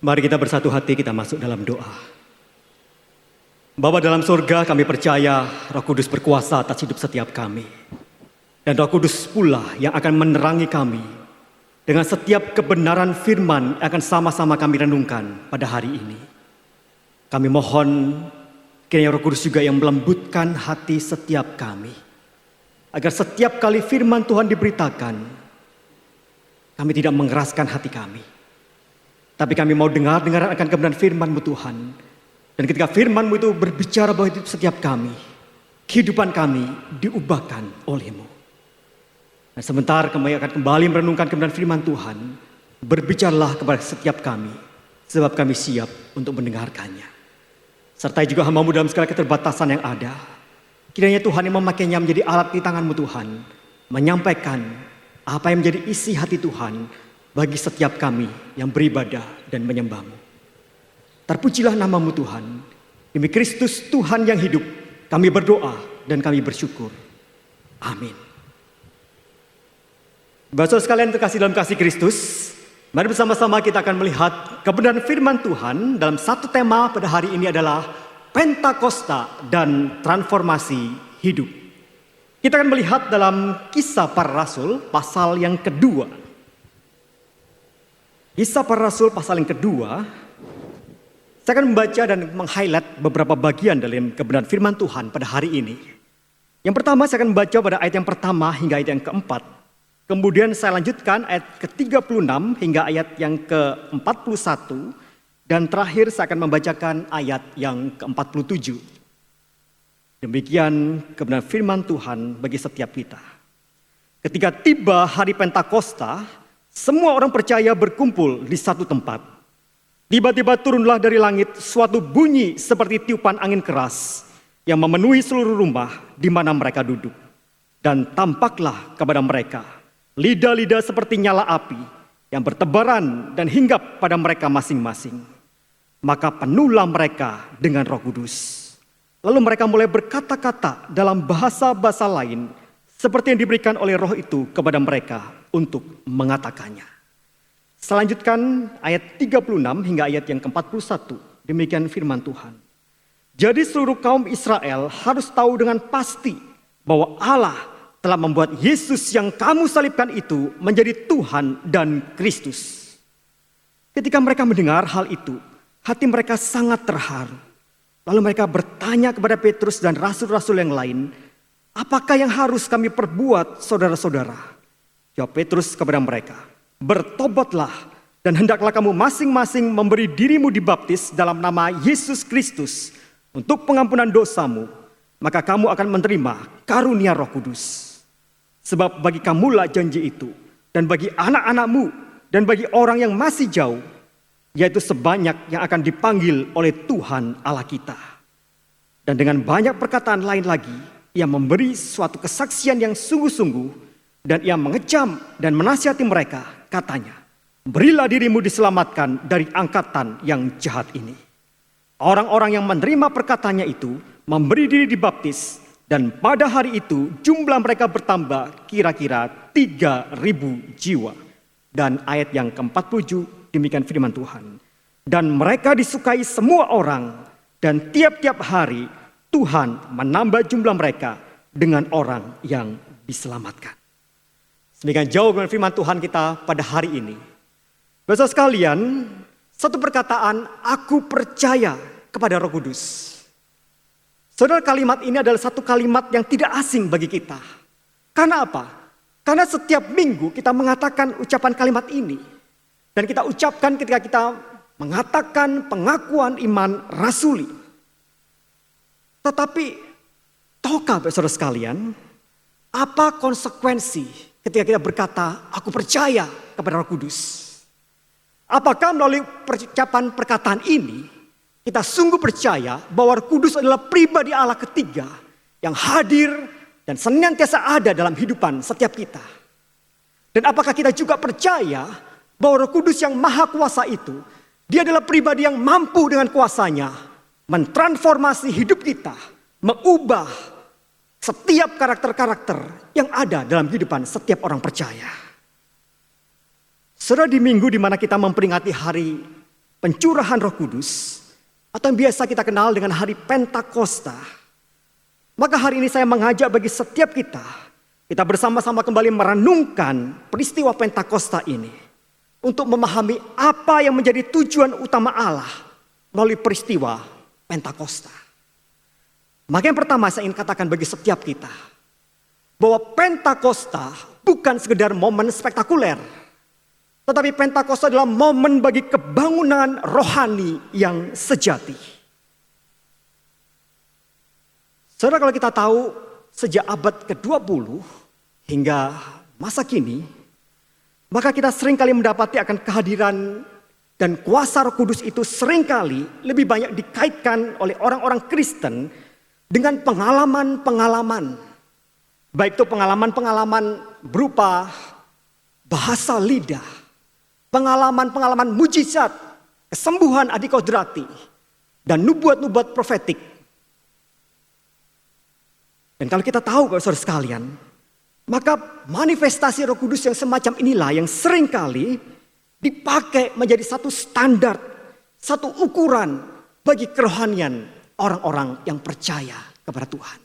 Mari kita bersatu hati, kita masuk dalam doa. Bapa dalam surga, kami percaya Roh Kudus berkuasa atas hidup setiap kami. Dan Roh Kudus pula yang akan menerangi kami dengan setiap kebenaran firman yang akan sama-sama kami renungkan pada hari ini. Kami mohon kiranya Roh Kudus juga yang melembutkan hati setiap kami. Agar setiap kali firman Tuhan diberitakan, kami tidak mengeraskan hati kami. Tapi kami mau dengar akan kebenaran firman-Mu Tuhan. Dan ketika firman-Mu itu berbicara bahwa hidup setiap kami, kehidupan kami diubahkan oleh-Mu. Dan sebentar kami akan kembali merenungkan kebenaran firman Tuhan. Berbicaralah kepada setiap kami, sebab kami siap untuk mendengarkannya. Sertai juga hamba-Mu dalam segala keterbatasan yang ada. Kiranya Tuhan yang memakainya menjadi alat di tangan-Mu Tuhan, menyampaikan apa yang menjadi isi hati Tuhan bagi setiap kami yang beribadah dan menyembah-Mu. Terpujilah nama-Mu Tuhan. Demi Kristus Tuhan yang hidup, kami berdoa dan kami bersyukur. Amin. Bapak sekalian terkasih dalam kasih Kristus, mari bersama-sama kita akan melihat kebenaran firman Tuhan dalam satu tema pada hari ini adalah Pentakosta dan transformasi hidup. Kita akan melihat dalam Kisah Para Rasul pasal yang kedua. Kisah Para Rasul pasal yang kedua, saya akan membaca dan meng-highlight beberapa bagian dalam kebenaran firman Tuhan pada hari ini. Yang pertama saya akan membaca pada ayat yang pertama hingga ayat yang keempat. Kemudian saya lanjutkan ayat ke-36 hingga ayat yang ke-41. Dan terakhir saya akan membacakan ayat yang ke-47. Demikian kebenaran firman Tuhan bagi setiap kita. Ketika tiba hari Pentakosta, semua orang percaya berkumpul di satu tempat. Tiba-tiba turunlah dari langit suatu bunyi seperti tiupan angin keras yang memenuhi seluruh rumah di mana mereka duduk. Dan tampaklah kepada mereka lidah-lidah seperti nyala api yang bertebaran dan hinggap pada mereka masing-masing. Maka penuhlah mereka dengan Roh Kudus. Lalu mereka mulai berkata-kata dalam bahasa-bahasa lain seperti yang diberikan oleh Roh itu kepada mereka untuk mengatakannya. Selanjutkan ayat 36 hingga ayat yang ke-41. Demikian firman Tuhan. Jadi seluruh kaum Israel harus tahu dengan pasti bahwa Allah telah membuat Yesus yang kamu salibkan itu menjadi Tuhan dan Kristus. Ketika mereka mendengar hal itu, hati mereka sangat terharu. Lalu mereka bertanya kepada Petrus dan rasul-rasul yang lain, apakah yang harus kami perbuat saudara-saudara? Jawab Petrus kepada mereka, bertobatlah dan hendaklah kamu masing-masing memberi dirimu dibaptis dalam nama Yesus Kristus untuk pengampunan dosamu, maka kamu akan menerima karunia Roh Kudus. Sebab bagi kamulah janji itu, dan bagi anak-anakmu, dan bagi orang yang masih jauh, yaitu sebanyak yang akan dipanggil oleh Tuhan Allah kita. Dan dengan banyak perkataan lain lagi, ia memberi suatu kesaksian yang sungguh-sungguh, dan ia mengecam dan menasihati mereka, katanya, berilah dirimu diselamatkan dari angkatan yang jahat ini. Orang-orang yang menerima perkataannya itu, memberi diri dibaptis, dan pada hari itu jumlah mereka bertambah kira-kira 3.000 jiwa. Dan ayat yang ke-47, demikian firman Tuhan. Dan mereka disukai semua orang, dan tiap-tiap hari Tuhan menambah jumlah mereka dengan orang yang diselamatkan. Demikian jauh dengan firman Tuhan kita pada hari ini. Bapak sekalian, satu perkataan, aku percaya kepada Roh Kudus. Saudara, kalimat ini adalah satu kalimat yang tidak asing bagi kita. Karena apa? Karena setiap minggu kita mengatakan ucapan kalimat ini. Dan kita ucapkan ketika kita mengatakan pengakuan iman rasuli. Tetapi, tahukah saudara sekalian, apa konsekuensi ketika kita berkata, aku percaya kepada Roh Kudus? Apakah melalui ucapan perkataan ini, kita sungguh percaya bahwa Roh Kudus adalah pribadi Allah ketiga yang hadir dan senantiasa ada dalam kehidupan setiap kita? Dan apakah kita juga percaya bahwa Roh Kudus yang maha kuasa itu, dia adalah pribadi yang mampu dengan kuasanya mentransformasi hidup kita, mengubah setiap karakter-karakter yang ada dalam kehidupan setiap orang percaya. Saudara, di minggu di mana kita memperingati hari pencurahan Roh Kudus, atau yang biasa kita kenal dengan hari Pentakosta, maka hari ini saya mengajak bagi setiap kita bersama-sama kembali merenungkan peristiwa Pentakosta ini untuk memahami apa yang menjadi tujuan utama Allah melalui peristiwa Pentakosta. Maka yang pertama saya ingin katakan bagi setiap kita, bahwa Pentakosta bukan sekedar momen spektakuler, tetapi Pentakosta adalah momen bagi kebangunan rohani yang sejati. Saudara, kalau kita tahu sejak abad ke-20 hingga masa kini, maka kita seringkali mendapati akan kehadiran dan kuasa Roh Kudus itu seringkali lebih banyak dikaitkan oleh orang-orang Kristen dengan pengalaman-pengalaman. Baik itu pengalaman-pengalaman berupa bahasa lidah, pengalaman-pengalaman mujizat, kesembuhan adikodrati, dan nubuat-nubuat profetik. Dan kalau kita tahu, saudara sekalian, maka manifestasi Roh Kudus yang semacam inilah yang seringkali dipakai menjadi satu standar, satu ukuran bagi kerohanian orang-orang yang percaya kepada Tuhan.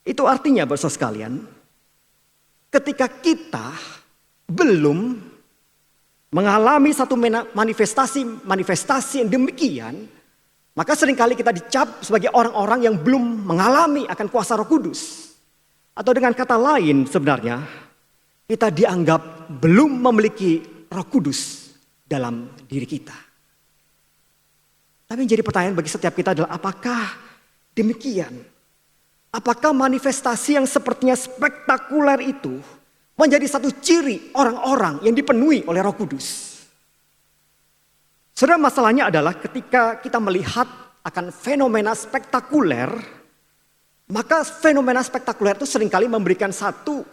Itu artinya, saudara sekalian, ketika kita belum mengalami satu manifestasi yang demikian, maka seringkali kita dicap sebagai orang-orang yang belum mengalami akan kuasa Roh Kudus. Atau dengan kata lain sebenarnya, kita dianggap belum memiliki Roh Kudus dalam diri kita. Tapi yang jadi pertanyaan bagi setiap kita adalah, apakah demikian? Apakah manifestasi yang sepertinya spektakuler itu menjadi satu ciri orang-orang yang dipenuhi oleh Roh Kudus? Saudara, masalahnya adalah ketika kita melihat akan fenomena spektakuler, maka fenomena spektakuler itu seringkali memberikan satu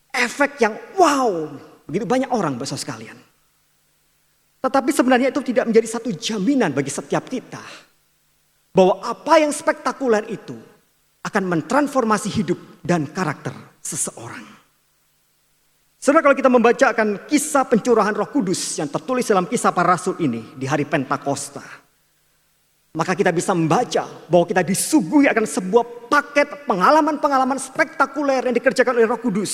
efek yang wow, begitu banyak orang, saudara sekalian. Tetapi sebenarnya itu tidak menjadi satu jaminan bagi setiap kita bahwa apa yang spektakuler itu akan mentransformasi hidup dan karakter seseorang. Saudara, kalau kita membaca akan kisah pencurahan Roh Kudus yang tertulis dalam Kisah Para Rasul ini di hari Pentakosta, maka kita bisa membaca bahwa kita disuguhi akan sebuah paket pengalaman-pengalaman spektakuler yang dikerjakan oleh Roh Kudus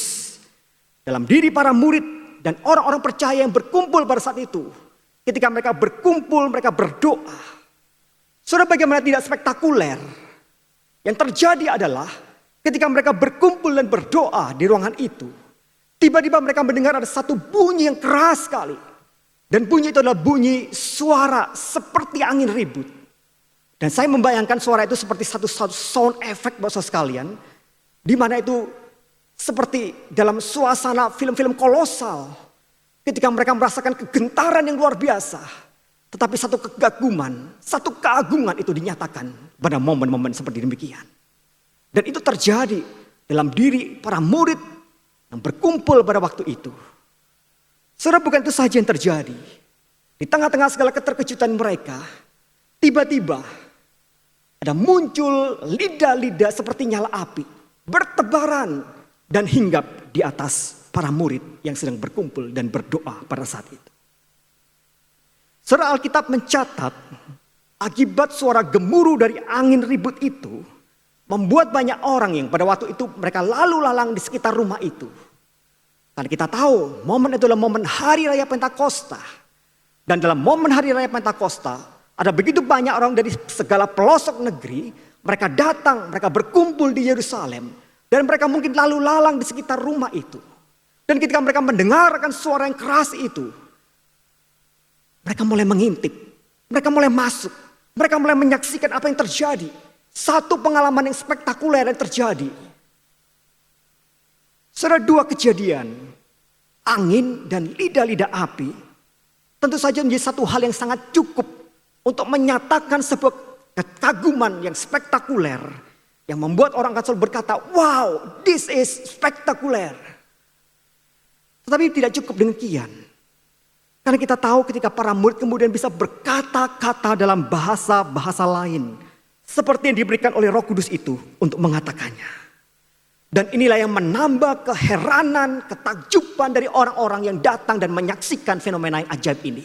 dalam diri para murid dan orang-orang percaya yang berkumpul pada saat itu. Ketika mereka berkumpul, mereka berdoa. Saudara, bagaimana tidak spektakuler? Yang terjadi adalah ketika mereka berkumpul dan berdoa di ruangan itu, tiba-tiba mereka mendengar ada satu bunyi yang keras sekali. Dan bunyi itu adalah bunyi suara seperti angin ribut. Dan saya membayangkan suara itu seperti satu sound effect bahasa sekalian. Di mana itu seperti dalam suasana film-film kolosal. Ketika mereka merasakan kegentaran yang luar biasa. Tetapi satu keagungan itu dinyatakan pada momen-momen seperti demikian. Dan itu terjadi dalam diri para murid yang berkumpul pada waktu itu. Saudara, bukan itu saja yang terjadi. Di tengah-tengah segala keterkejutan mereka, tiba-tiba ada muncul lidah-lidah seperti nyala api, bertebaran dan hinggap di atas para murid yang sedang berkumpul dan berdoa pada saat itu. Saudara, Alkitab mencatat akibat suara gemuruh dari angin ribut itu membuat banyak orang yang pada waktu itu mereka lalu lalang di sekitar rumah itu. Karena kita tahu momen itu adalah momen hari raya Pentakosta. Dan dalam momen hari raya Pentakosta ada begitu banyak orang dari segala pelosok negeri. Mereka datang, mereka berkumpul di Yerusalem. Dan mereka mungkin lalu lalang di sekitar rumah itu. Dan ketika mereka mendengarkan suara yang keras itu, mereka mulai mengintip, mereka mulai masuk, mereka mulai menyaksikan apa yang terjadi. Satu pengalaman yang spektakuler yang terjadi. Saudara, dua kejadian, angin dan lidah-lidah api, tentu saja menjadi satu hal yang sangat cukup untuk menyatakan sebuah kekaguman yang spektakuler, yang membuat orang akan selalu berkata, wow, this is spektakuler. Tetapi tidak cukup demikian. Karena kita tahu ketika para murid kemudian bisa berkata-kata dalam bahasa-bahasa lain. Seperti yang diberikan oleh Roh Kudus itu untuk mengatakannya. Dan inilah yang menambah keheranan, ketakjuban dari orang-orang yang datang dan menyaksikan fenomena yang ajaib ini.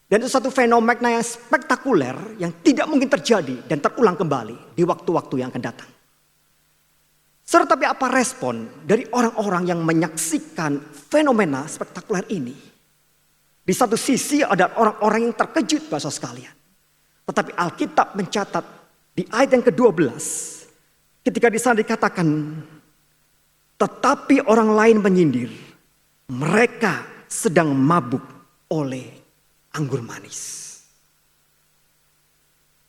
Dan itu satu fenomena yang spektakuler yang tidak mungkin terjadi dan terulang kembali di waktu-waktu yang akan datang. Tetapi apa respon dari orang-orang yang menyaksikan fenomena spektakuler ini? Di satu sisi ada orang-orang yang terkejut, saudara sekalian. Tetapi Alkitab mencatat di ayat yang ke-12, ketika di sana dikatakan, tetapi orang lain menyindir, mereka sedang mabuk oleh anggur manis.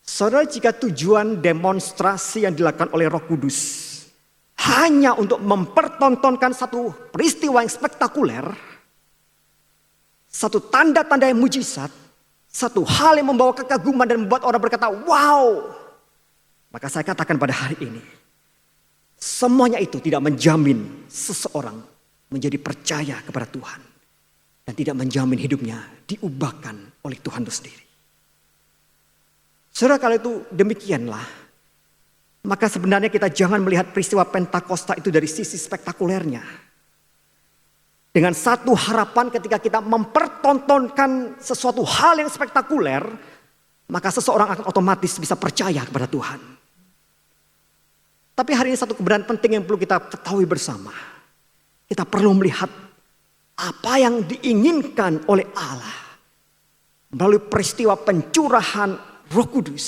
Saudara, jika tujuan demonstrasi yang dilakukan oleh Roh Kudus hanya untuk mempertontonkan satu peristiwa yang spektakuler, satu tanda-tanda yang mujizat, satu hal yang membawa kekaguman dan membuat orang berkata, wow. Maka saya katakan pada hari ini, semuanya itu tidak menjamin seseorang menjadi percaya kepada Tuhan. Dan tidak menjamin hidupnya diubahkan oleh Tuhan itu sendiri. Saudara, kalau itu demikianlah, maka sebenarnya kita jangan melihat peristiwa Pentakosta itu dari sisi spektakulernya. Dengan satu harapan ketika kita mempertontonkan sesuatu hal yang spektakuler, maka seseorang akan otomatis bisa percaya kepada Tuhan. Tapi hari ini satu kebenaran penting yang perlu kita ketahui bersama. Kita perlu melihat apa yang diinginkan oleh Allah melalui peristiwa pencurahan Roh Kudus,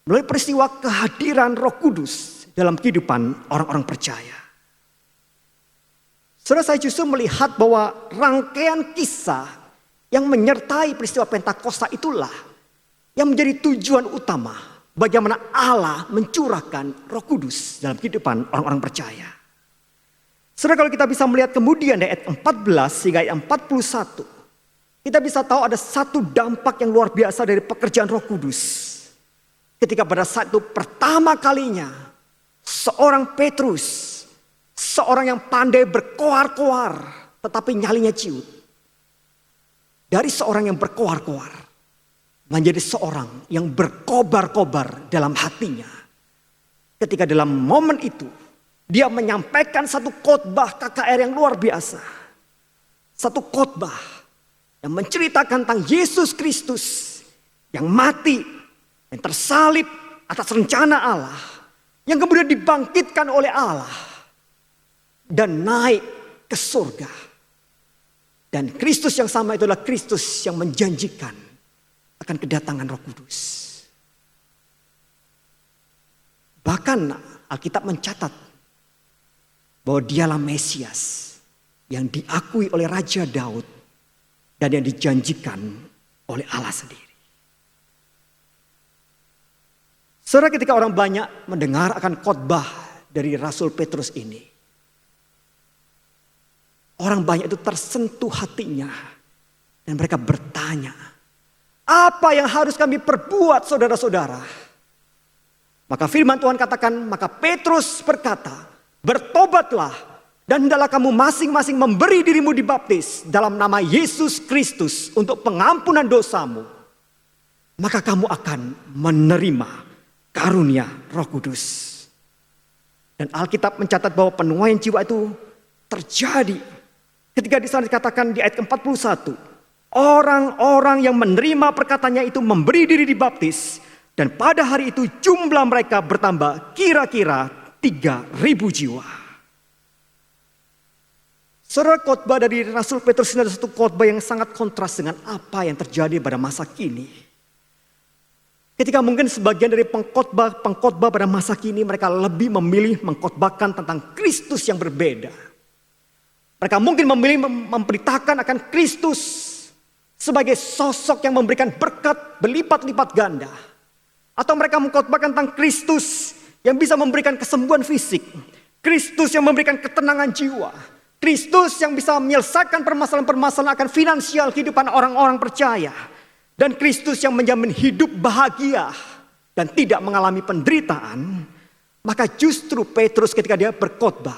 melalui peristiwa kehadiran Roh Kudus dalam kehidupan orang-orang percaya. Saudara, saya justru melihat bahwa rangkaian kisah yang menyertai peristiwa Pentakosta itulah yang menjadi tujuan utama bagaimana Allah mencurahkan Roh Kudus dalam kehidupan orang-orang percaya. Saudara, kalau kita bisa melihat kemudian dari ayat 14 hingga ayat 41, kita bisa tahu ada satu dampak yang luar biasa dari pekerjaan Roh Kudus. Ketika pada saat itu pertama kalinya seorang Petrus, seorang yang pandai berkoar-koar tetapi nyalinya ciut, dari seorang yang berkoar-koar menjadi seorang yang berkobar-kobar dalam hatinya. Ketika dalam momen itu dia menyampaikan satu khotbah KKR yang luar biasa. Satu khotbah yang menceritakan tentang Yesus Kristus yang mati, yang tersalib atas rencana Allah, yang kemudian dibangkitkan oleh Allah dan naik ke surga. Dan Kristus yang sama itulah Kristus yang menjanjikan akan kedatangan Roh Kudus. Bahkan Alkitab mencatat bahwa dialah Mesias yang diakui oleh Raja Daud dan yang dijanjikan oleh Allah sendiri. Saudara, ketika orang banyak mendengar akan khotbah dari Rasul Petrus ini, orang banyak itu tersentuh hatinya dan mereka bertanya, apa yang harus kami perbuat saudara-saudara? Maka firman Tuhan katakan, maka Petrus berkata, bertobatlah dan hendaklah kamu masing-masing memberi dirimu dibaptis dalam nama Yesus Kristus untuk pengampunan dosamu. Maka kamu akan menerima karunia Roh Kudus. Dan Alkitab mencatat bahwa penuaian jiwa itu terjadi ketika di sana dikatakan di ayat ke-41. Orang-orang yang menerima perkataannya itu memberi diri dibaptis. Dan pada hari itu jumlah mereka bertambah kira-kira 3.000 jiwa. Saudara, khotbah dari Rasul Petrus ini adalah satu khotbah yang sangat kontras dengan apa yang terjadi pada masa kini. Ketika mungkin sebagian dari pengkhotbah pada masa kini mereka lebih memilih mengkhotbahkan tentang Kristus yang berbeda. Mereka mungkin memilih memberitakan akan Kristus sebagai sosok yang memberikan berkat berlipat-lipat ganda. Atau mereka mengkhotbahkan tentang Kristus yang bisa memberikan kesembuhan fisik. Kristus yang memberikan ketenangan jiwa. Kristus yang bisa menyelesaikan permasalahan-permasalahan akan finansial kehidupan orang-orang percaya. Dan Kristus yang menjamin hidup bahagia dan tidak mengalami penderitaan. Maka justru Petrus ketika dia berkhotbah,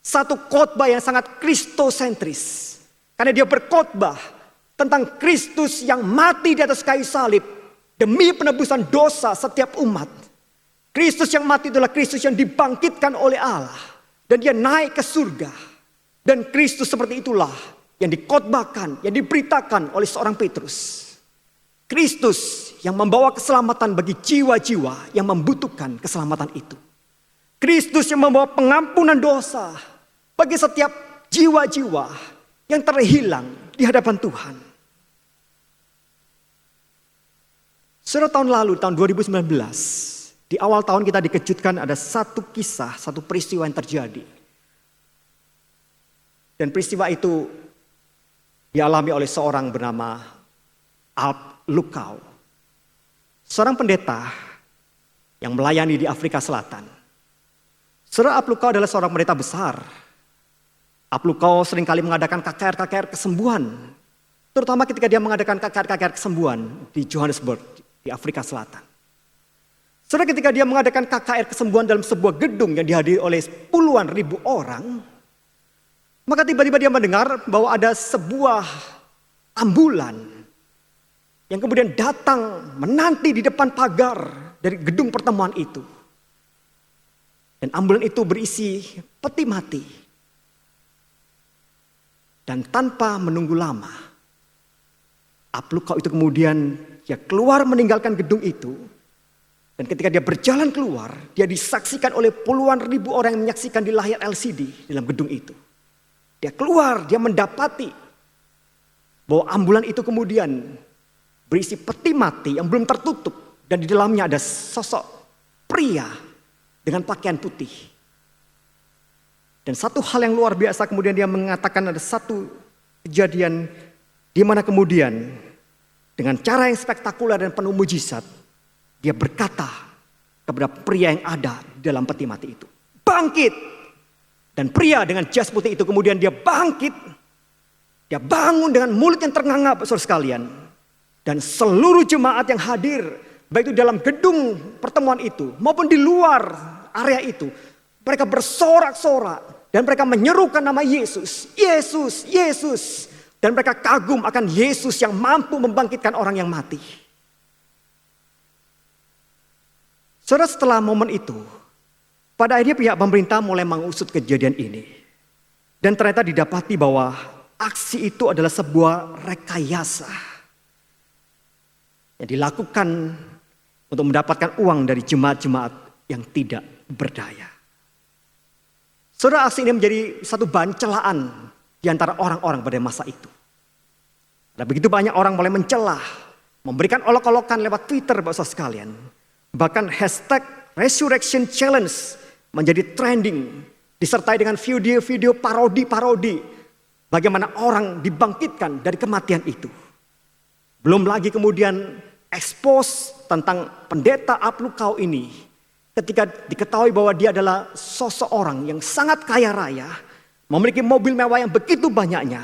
satu khotbah yang sangat kristosentris. Karena dia berkhotbah tentang Kristus yang mati di atas kayu salib demi penebusan dosa setiap umat. Kristus yang mati itulah Kristus yang dibangkitkan oleh Allah. Dan dia naik ke surga. Dan Kristus seperti itulah yang dikhotbahkan, yang diberitakan oleh seorang Petrus. Kristus yang membawa keselamatan bagi jiwa-jiwa yang membutuhkan keselamatan itu. Kristus yang membawa pengampunan dosa bagi setiap jiwa-jiwa yang terhilang di hadapan Tuhan. Saudara, tahun lalu, tahun 2019, di awal tahun kita dikejutkan ada satu kisah, satu peristiwa yang terjadi. Dan peristiwa itu dialami oleh seorang bernama Alp Lukau. Seorang pendeta yang melayani di Afrika Selatan. Saudara, Alp Lukau adalah seorang pendeta besar. Alp Lukau seringkali mengadakan KKR kesembuhan. Terutama ketika dia mengadakan KKR kesembuhan di Johannesburg, di Afrika Selatan. Saudara, ketika dia mengadakan KKR kesembuhan dalam sebuah gedung yang dihadiri oleh puluhan ribu orang, maka tiba-tiba dia mendengar bahwa ada sebuah ambulan yang kemudian datang menanti di depan pagar dari gedung pertemuan itu. Dan ambulan itu berisi peti mati. Dan tanpa menunggu lama, Alp Lukau itu kemudian dia keluar meninggalkan gedung itu. Dan ketika dia berjalan keluar, dia disaksikan oleh puluhan ribu orang yang menyaksikan di layar LCD dalam gedung itu. Dia keluar, dia mendapati bahwa ambulan itu kemudian berisi peti mati yang belum tertutup. Dan di dalamnya ada sosok pria dengan pakaian putih. Dan satu hal yang luar biasa kemudian dia mengatakan ada satu kejadian di mana kemudian dengan cara yang spektakuler dan penuh mujizat, dia berkata kepada pria yang ada di dalam peti mati itu, bangkit. Dan pria dengan jas putih itu kemudian dia bangkit. Dia bangun dengan mulut yang ternganga, saudara sekalian. Dan seluruh jemaat yang hadir, baik itu dalam gedung pertemuan itu maupun di luar area itu, mereka bersorak-sorak dan mereka menyerukan nama Yesus, Yesus, Yesus. Dan mereka kagum akan Yesus yang mampu membangkitkan orang yang mati. Saudara, setelah momen itu, pada akhirnya pihak pemerintah mulai mengusut kejadian ini. Dan ternyata didapati bahwa aksi itu adalah sebuah rekayasa yang dilakukan untuk mendapatkan uang dari jemaat-jemaat yang tidak berdaya. Saudara, aksi ini menjadi satu bahan celaan di antara orang-orang pada masa itu. Ada begitu banyak orang mulai mencelah, memberikan olok-olokan lewat Twitter, Bapak sekalian. Bahkan hashtag Resurrection Challenge menjadi trending, disertai dengan video-video parodi-parodi bagaimana orang dibangkitkan dari kematian itu. Belum lagi kemudian expose tentang pendeta Alp Lukau ini ketika diketahui bahwa dia adalah sosok orang yang sangat kaya raya, memiliki mobil mewah yang begitu banyaknya,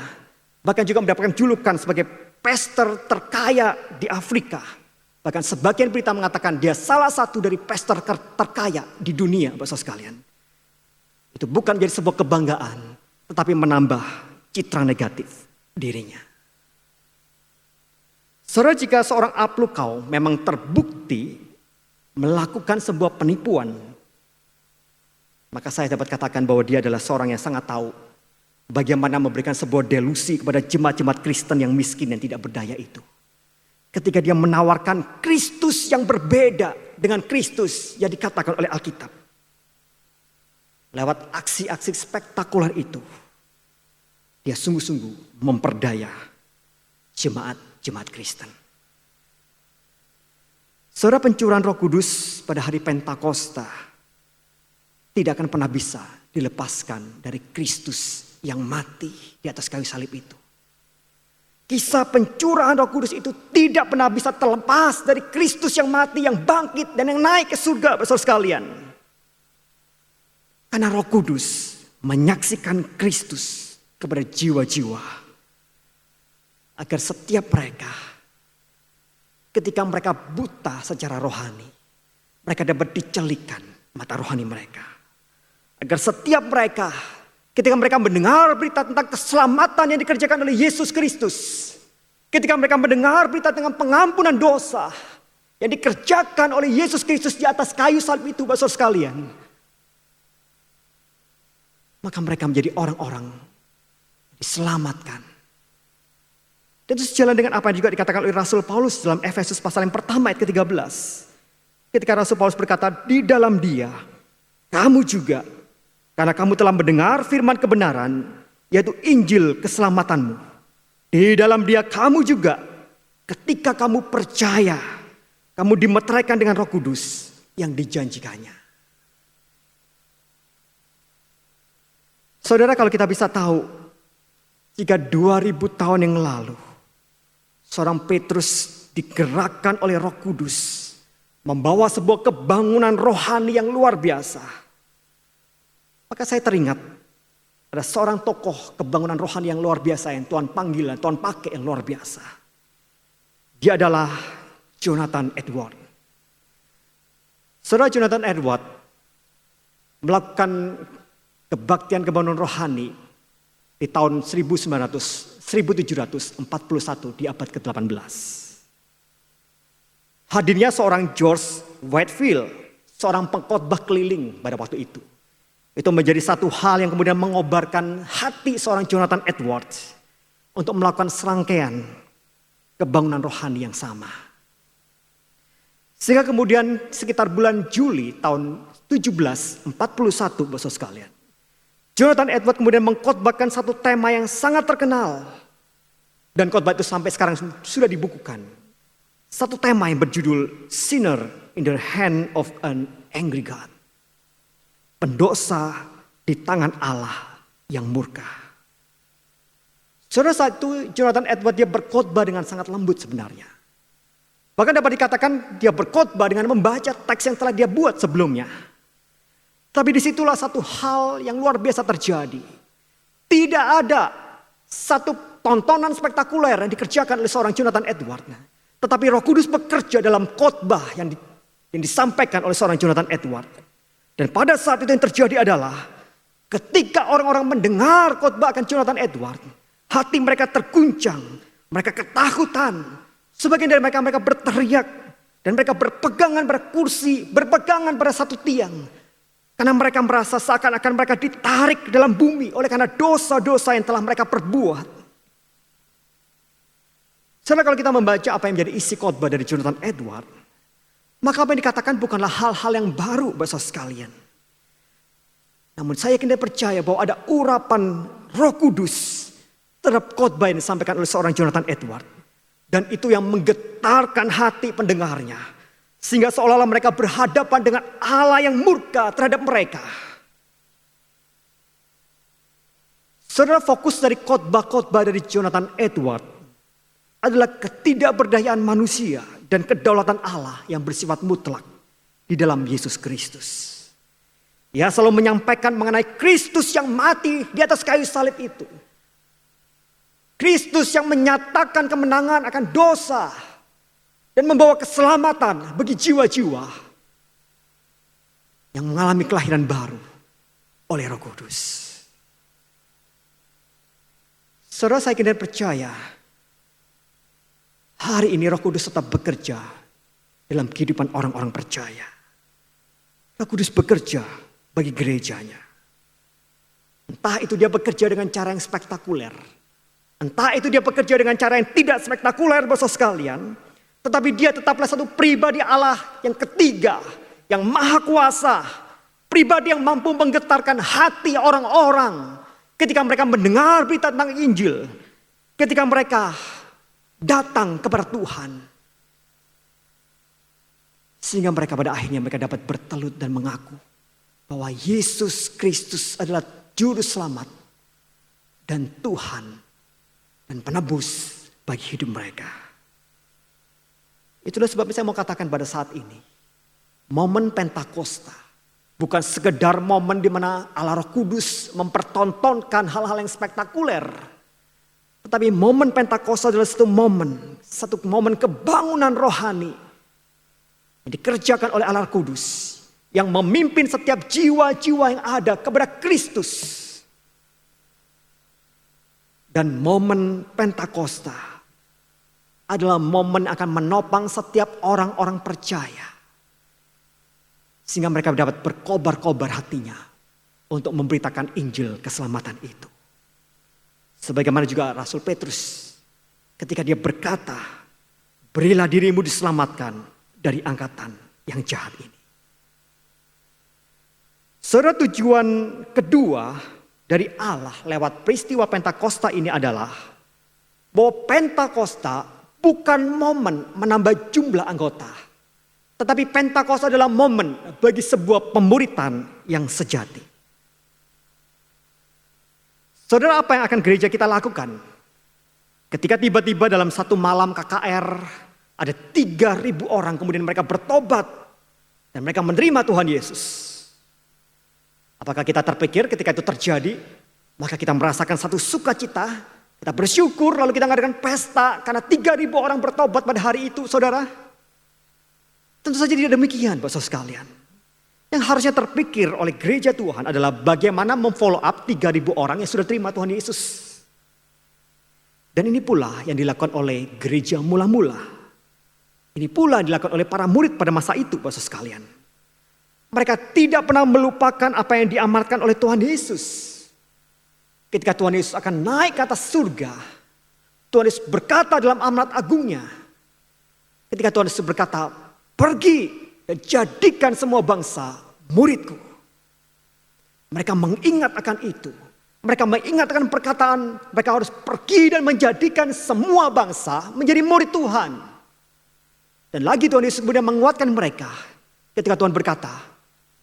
bahkan juga mendapatkan julukan sebagai pastor terkaya di Afrika. Bahkan sebagian berita mengatakan dia salah satu dari pastor terkaya di dunia, Bapak sekalian. Itu bukan menjadi sebuah kebanggaan, tetapi menambah citra negatif dirinya. Saudara, jika seorang Alp Lukau memang terbukti melakukan sebuah penipuan, maka saya dapat katakan bahwa dia adalah seorang yang sangat tahu bagaimana memberikan sebuah delusi kepada jemaat-jemaat Kristen yang miskin dan tidak berdaya itu. Ketika dia menawarkan Kristus yang berbeda dengan Kristus yang dikatakan oleh Alkitab. Lewat aksi-aksi spektakuler itu, dia sungguh-sungguh memperdaya jemaat-jemaat Kristen. Saudara, pencurahan Roh Kudus pada hari Pentakosta tidak akan pernah bisa dilepaskan dari Kristus yang mati di atas kayu salib itu. Kisah pencurahan Roh Kudus itu tidak pernah bisa terlepas dari Kristus yang mati, yang bangkit dan yang naik ke surga, saudara sekalian. Karena Roh Kudus menyaksikan Kristus kepada jiwa-jiwa agar setiap mereka, ketika mereka buta secara rohani, mereka dapat dicelikan mata rohani mereka. Agar setiap mereka, ketika mereka mendengar berita tentang keselamatan yang dikerjakan oleh Yesus Kristus, ketika mereka mendengar berita tentang pengampunan dosa yang dikerjakan oleh Yesus Kristus di atas kayu salib itu, saudara sekalian, maka mereka menjadi orang-orang diselamatkan. Dan Itu sejalan dengan apa yang juga dikatakan oleh Rasul Paulus dalam Efesus pasal yang pertama ayat ke-13. Ketika Rasul Paulus berkata, di dalam Dia, kamu juga, karena kamu telah mendengar firman kebenaran, yaitu Injil keselamatanmu. Di dalam Dia kamu juga, ketika kamu percaya, kamu dimeteraikan dengan Roh Kudus yang dijanjikannya. Saudara, kalau kita bisa tahu, jika 2000 tahun yang lalu, seorang Petrus digerakkan oleh Roh Kudus, membawa sebuah kebangunan rohani yang luar biasa. Maka saya teringat, ada seorang tokoh kebangunan rohani yang luar biasa yang Tuhan panggil, Tuhan pakai yang luar biasa. Dia adalah Jonathan Edwards. Saudara, Jonathan Edwards melakukan kebaktian kebangunan rohani di tahun 1741 di abad ke-18. Hadirnya seorang George Whitefield, seorang pengkhotbah keliling pada waktu itu. Itu menjadi satu hal yang kemudian mengobarkan hati seorang Jonathan Edwards untuk melakukan serangkaian kebangunan rohani yang sama. Sehingga kemudian sekitar bulan Juli tahun 1741, Bapak sekalian, Jonathan Edwards kemudian mengkhotbahkan satu tema yang sangat terkenal. Dan khotbah itu sampai sekarang sudah dibukukan. Satu tema yang berjudul Sinner in the Hand of an Angry God. Pendosa di tangan Allah yang murka. Saudara, saat itu Jonathan Edwards dia berkhotbah dengan sangat lembut sebenarnya. Bahkan dapat dikatakan dia berkhotbah dengan membaca teks yang telah dia buat sebelumnya. Tapi disitulah satu hal yang luar biasa terjadi. Tidak ada satu tontonan spektakuler yang dikerjakan oleh seorang Jonathan Edwards. Tetapi Roh Kudus bekerja dalam khotbah yang disampaikan oleh seorang Jonathan Edwards. Dan pada saat itu yang terjadi adalah ketika orang-orang mendengar khotbah akan Jonathan Edwards, hati mereka terguncang, mereka ketakutan. Sebagian dari mereka berteriak dan mereka berpegangan pada kursi, berpegangan pada satu tiang. Karena mereka merasa seakan-akan mereka ditarik ke dalam bumi oleh karena dosa-dosa yang telah mereka perbuat. Saudara, kalau kita membaca apa yang menjadi isi khotbah dari Jonathan Edwards, maka apa yang dikatakan bukanlah hal-hal yang baru, Bapak sekalian. Namun saya yakin dan percaya bahwa ada urapan Roh Kudus terhadap khotbah yang disampaikan oleh seorang Jonathan Edwards. Dan itu yang menggetarkan hati pendengarnya. Sehingga seolah-olah mereka berhadapan dengan Allah yang murka terhadap mereka. Saudara, fokus dari khotbah-khotbah dari Jonathan Edwards adalah ketidakberdayaan manusia dan kedaulatan Allah yang bersifat mutlak di dalam Yesus Kristus. Ia selalu menyampaikan mengenai Kristus yang mati di atas kayu salib itu. Kristus yang menyatakan kemenangan akan dosa dan membawa keselamatan bagi jiwa-jiwa yang mengalami kelahiran baru oleh Roh Kudus. Saudara, saya yakin dan percaya hari ini Roh Kudus tetap bekerja dalam kehidupan orang-orang percaya. Roh Kudus bekerja bagi gerejanya. Entah itu dia bekerja dengan cara yang spektakuler. Entah itu dia bekerja dengan cara yang tidak spektakuler, Bapak sekalian. Tetapi dia tetaplah satu pribadi Allah yang ketiga, yang maha kuasa. Pribadi yang mampu menggetarkan hati orang-orang ketika mereka mendengar berita tentang Injil. Ketika mereka datang kepada Tuhan. Sehingga mereka pada akhirnya mereka dapat bertelut dan mengaku bahwa Yesus Kristus adalah juru selamat dan Tuhan dan penebus bagi hidup mereka. Itulah sebabnya saya mau katakan pada saat ini, momen Pentakosta bukan sekedar momen di mana Allah Roh Kudus mempertontonkan hal-hal yang spektakuler. Tetapi momen Pentakosta adalah satu momen kebangunan rohani yang dikerjakan oleh Allah Roh Kudus yang memimpin setiap jiwa-jiwa yang ada kepada Kristus. Dan momen Pentakosta adalah momen akan menopang setiap orang-orang percaya. Sehingga mereka dapat berkobar-kobar hatinya untuk memberitakan Injil keselamatan itu. Sebagaimana juga Rasul Petrus ketika dia berkata, berilah dirimu diselamatkan dari angkatan yang jahat ini. Saudara, tujuan kedua dari Allah lewat peristiwa Pentakosta ini adalah bahwa Pentakosta bukan momen menambah jumlah anggota, tetapi Pentakosta adalah momen bagi sebuah pemuritan yang sejati. Saudara, apa yang akan gereja kita lakukan ketika tiba-tiba dalam satu malam KKR ada 3.000 orang kemudian mereka bertobat dan mereka menerima Tuhan Yesus? Apakah kita terpikir ketika itu terjadi maka kita merasakan satu sukacita, kita bersyukur lalu kita mengadakan pesta karena 3.000 orang bertobat pada hari itu, saudara? Tentu saja tidak demikian, Bapak Saudara sekalian. Yang harusnya terpikir oleh gereja Tuhan adalah bagaimana memfollow up 3.000 orang yang sudah terima Tuhan Yesus. Dan ini pula yang dilakukan oleh gereja mula-mula. Ini pula yang dilakukan oleh para murid pada masa itu, Bapak Saudara sekalian. Mereka tidak pernah melupakan apa yang diamalkan oleh Tuhan Yesus. Ketika Tuhan Yesus akan naik ke atas surga, Tuhan Yesus berkata dalam amanat agungnya, ketika Tuhan Yesus berkata, pergi dan jadikan semua bangsa muridku. Mereka mengingat akan itu. Mereka mengingat akan perkataan mereka harus pergi dan menjadikan semua bangsa menjadi murid Tuhan. Dan lagi Tuhan Yesus kemudian menguatkan mereka ketika Tuhan berkata,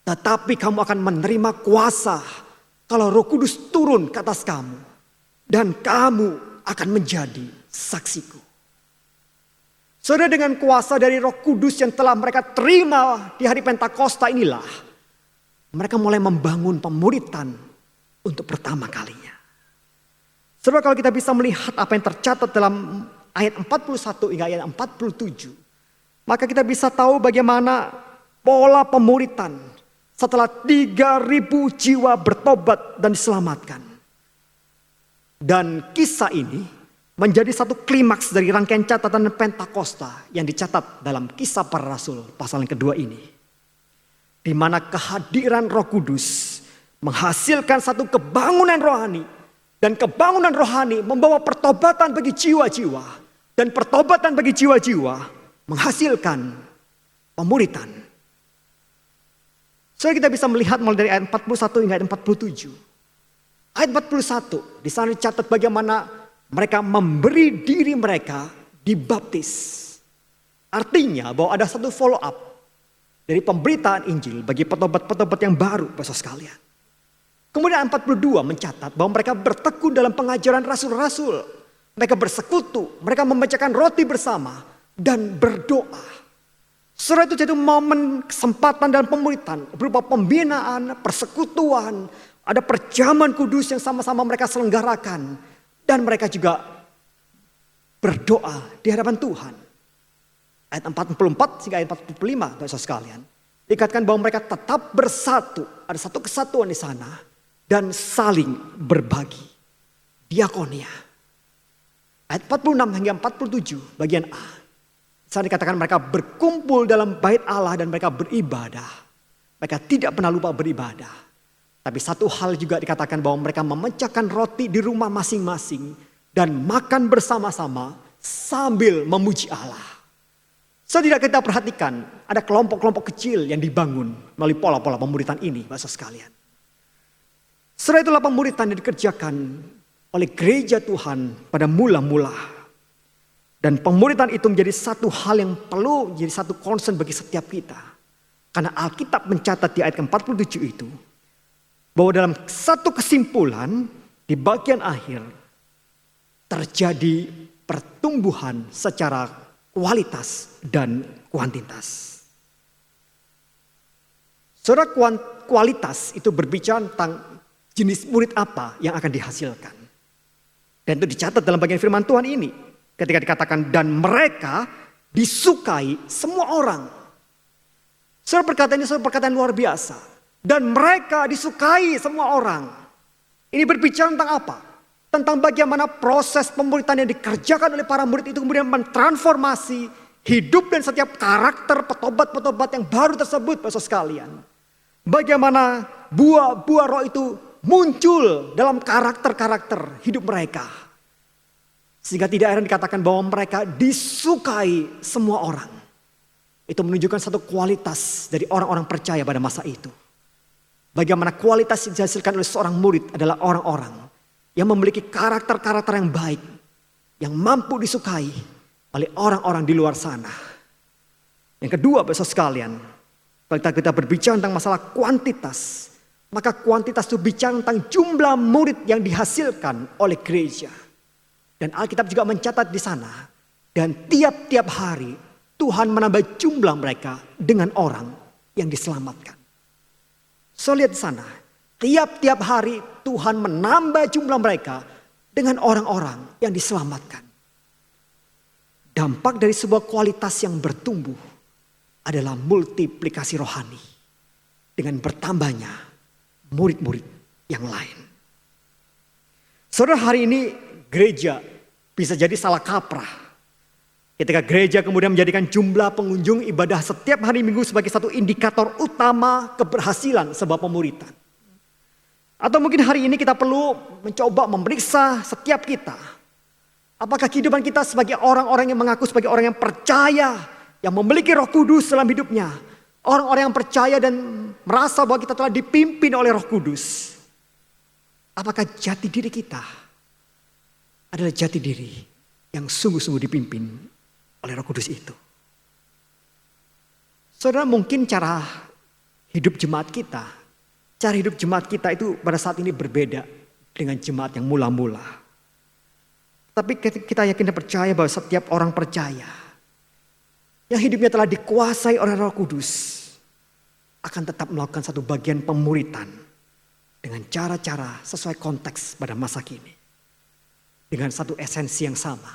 tetapi kamu akan menerima kuasa kalau Roh Kudus turun ke atas kamu. Dan kamu akan menjadi saksiku. Saudara, dengan kuasa dari Roh Kudus yang telah mereka terima di hari Pentakosta inilah, mereka mulai membangun pemuritan untuk pertama kalinya. Saudara, kalau kita bisa melihat apa yang tercatat dalam ayat 41 hingga ayat 47, maka kita bisa tahu bagaimana pola pemuritan setelah 3.000 jiwa bertobat dan diselamatkan. Dan kisah ini menjadi satu klimaks dari rangkaian catatan Pentakosta yang dicatat dalam Kisah Para Rasul pasal yang kedua ini. Di mana kehadiran Roh Kudus menghasilkan satu kebangunan rohani. Dan kebangunan rohani membawa pertobatan bagi jiwa-jiwa. Dan pertobatan bagi jiwa-jiwa menghasilkan pemuritan. So kita bisa melihat mulai dari ayat 41 hingga ayat 47. Ayat 41 di sana dicatat bagaimana mereka memberi diri mereka dibaptis. Artinya bahwa ada satu follow up dari pemberitaan Injil bagi petobat-petobat yang baru, Bapak sekalian. Kemudian 42 mencatat bahwa mereka bertekun dalam pengajaran rasul-rasul. Mereka bersekutu, mereka membacakan roti bersama dan berdoa. Setelah itu jadi momen kesempatan dan pemuritan berupa pembinaan, persekutuan, ada perjamuan kudus yang sama-sama mereka selenggarakan. Dan mereka juga berdoa di hadapan Tuhan. Ayat 44 hingga ayat 45, Bapak sekalian. Dikatakan bahwa mereka tetap bersatu. Ada satu kesatuan di sana. Dan saling berbagi. Diakonia. Ayat 46 hingga 47 bagian A. Saat dikatakan mereka berkumpul dalam bait Allah dan mereka beribadah. Mereka tidak pernah lupa beribadah. Tapi satu hal juga dikatakan bahwa mereka memecahkan roti di rumah masing-masing. Dan makan bersama-sama sambil memuji Allah. So tidak kita perhatikan ada kelompok-kelompok kecil yang dibangun melalui pola-pola pemuritan ini, Bapak sekalian. Setelah itulah pemuritan yang dikerjakan oleh gereja Tuhan pada mula-mula. Dan pemuritan itu menjadi satu hal yang perlu jadi satu concern bagi setiap kita. Karena Alkitab mencatat di ayat ke-47 itu. Bahwa dalam satu kesimpulan di bagian akhir terjadi pertumbuhan secara kualitas dan kuantitas. Saudara, kualitas itu berbicara tentang jenis murid apa yang akan dihasilkan. Dan itu dicatat dalam bagian firman Tuhan ini. Ketika dikatakan dan mereka disukai semua orang. Saudara, perkataan ini perkataan luar biasa. Dan mereka disukai semua orang. Ini berbicara tentang apa? Tentang bagaimana proses pemuritan yang dikerjakan oleh para murid itu kemudian mentransformasi hidup dan setiap karakter petobat-petobat yang baru tersebut, Bapak sekalian. Bagaimana buah-buah roh itu muncul dalam karakter-karakter hidup mereka. Sehingga tidak heran dikatakan bahwa mereka disukai semua orang. Itu menunjukkan satu kualitas dari orang-orang percaya pada masa itu. Bagaimana kualitas yang dihasilkan oleh seorang murid adalah orang-orang yang memiliki karakter-karakter yang baik. Yang mampu disukai oleh orang-orang di luar sana. Yang kedua, besok sekalian, kalau kita berbicara tentang masalah kuantitas, maka kuantitas itu bicara tentang jumlah murid yang dihasilkan oleh gereja. Dan Alkitab juga mencatat di sana. Dan tiap-tiap hari Tuhan menambah jumlah mereka dengan orang yang diselamatkan. So lihat di sana. Tiap-tiap hari Tuhan menambah jumlah mereka dengan orang-orang yang diselamatkan. Dampak dari sebuah kualitas yang bertumbuh adalah multiplikasi rohani. Dengan bertambahnya murid-murid yang lain. Saudara, hari ini gereja bisa jadi salah kaprah. Ketika gereja kemudian menjadikan jumlah pengunjung ibadah setiap hari Minggu sebagai satu indikator utama keberhasilan sebuah pemuritan. Atau mungkin hari ini kita perlu mencoba memeriksa setiap kita. Apakah kehidupan kita sebagai orang-orang yang mengaku sebagai orang yang percaya, yang memiliki Roh Kudus dalam hidupnya. Orang-orang yang percaya dan merasa bahwa kita telah dipimpin oleh Roh Kudus. Apakah jati diri kita adalah jati diri yang sungguh-sungguh dipimpin oleh Roh Kudus itu? Saudara, mungkin cara hidup jemaat kita itu pada saat ini berbeda dengan jemaat yang mula-mula. Tapi kita yakin dan percaya bahwa setiap orang percaya yang hidupnya telah dikuasai oleh Roh Kudus akan tetap melakukan satu bagian pemuritan dengan cara-cara sesuai konteks pada masa kini. Dengan satu esensi yang sama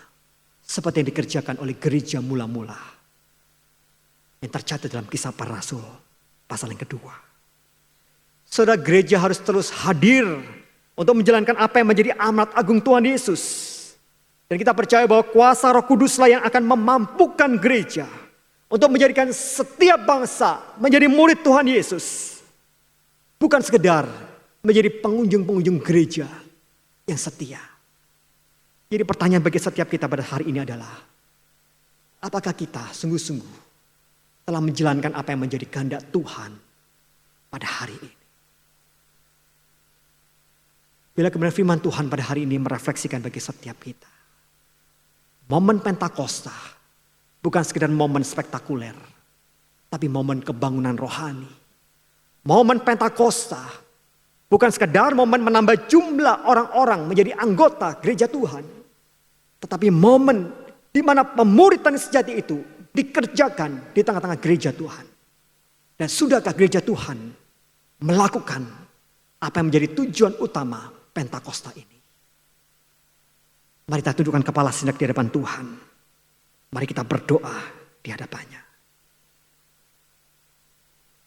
seperti yang dikerjakan oleh gereja mula-mula yang tercatat dalam Kisah Para Rasul pasal yang kedua. Saudara, gereja harus terus hadir untuk menjalankan apa yang menjadi amanat agung Tuhan Yesus. Dan kita percaya bahwa kuasa Roh Kuduslah yang akan memampukan gereja untuk menjadikan setiap bangsa menjadi murid Tuhan Yesus. Bukan sekedar menjadi pengunjung-pengunjung gereja yang setia. Jadi pertanyaan bagi setiap kita pada hari ini adalah, apakah kita sungguh-sungguh telah menjalankan apa yang menjadi kehendak Tuhan pada hari ini? Bila kebenaran firman Tuhan pada hari ini merefleksikan bagi setiap kita. Momen Pentakosta bukan sekedar momen spektakuler, tapi momen kebangunan rohani. Momen Pentakosta bukan sekedar momen menambah jumlah orang-orang menjadi anggota gereja Tuhan. Tetapi momen di mana pemuritan sejati itu dikerjakan di tengah-tengah gereja Tuhan. Dan sudahkah gereja Tuhan melakukan apa yang menjadi tujuan utama Pentakosta ini? Mari kita tundukkan kepala sejenak di hadapan Tuhan. Mari kita berdoa di hadapannya.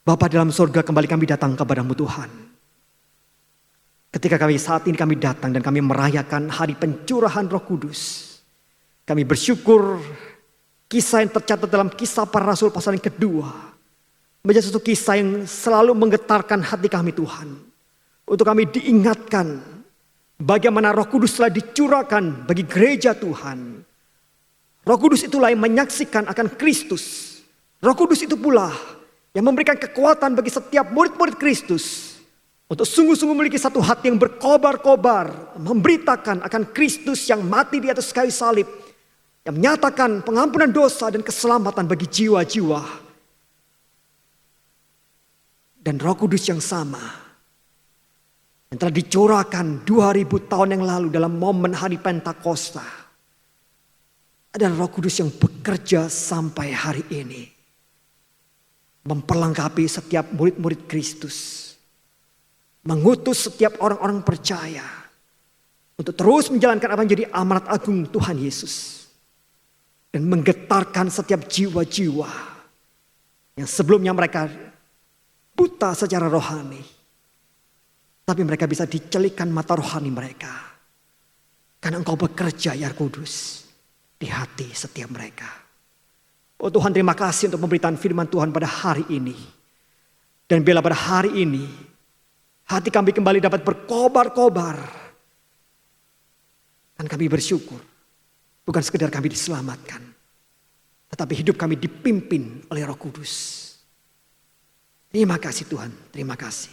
Bapa dalam surga, kembali kami datang kepadamu Tuhan. Ketika saat ini kami datang dan kami merayakan hari pencurahan Roh Kudus. Kami bersyukur kisah yang tercatat dalam Kisah Para Rasul pasal yang kedua. Menjadi satu kisah yang selalu menggetarkan hati kami Tuhan. Untuk kami diingatkan bagaimana Roh Kudus telah dicurahkan bagi gereja Tuhan. Roh Kudus itulah yang menyaksikan akan Kristus. Roh Kudus itu pula yang memberikan kekuatan bagi setiap murid-murid Kristus. Untuk sungguh-sungguh memiliki satu hati yang berkobar-kobar. Memberitakan akan Kristus yang mati di atas kayu salib. Yang menyatakan pengampunan dosa dan keselamatan bagi jiwa-jiwa. Dan Roh Kudus yang sama. Yang telah dicurahkan 2000 tahun yang lalu dalam momen hari Pentakosta. Adalah Roh Kudus yang bekerja sampai hari ini. Memperlengkapi setiap murid-murid Kristus. Mengutus setiap orang-orang percaya untuk terus menjalankan apa yang menjadi amanat agung Tuhan Yesus. Dan menggetarkan setiap jiwa-jiwa yang sebelumnya mereka buta secara rohani. Tapi mereka bisa dicelikkan mata rohani mereka. Karena Engkau bekerja ya Kudus di hati setiap mereka. Oh Tuhan, terima kasih untuk pemberitaan firman Tuhan pada hari ini. Dan bila pada hari ini hati kami kembali dapat berkobar-kobar. Dan kami bersyukur Bukan sekedar kami diselamatkan, tetapi hidup kami dipimpin oleh Roh Kudus. Terima kasih Tuhan, terima kasih.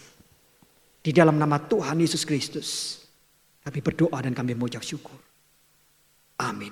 Di dalam nama Tuhan Yesus Kristus, kami berdoa dan kami mengucap syukur. Amin.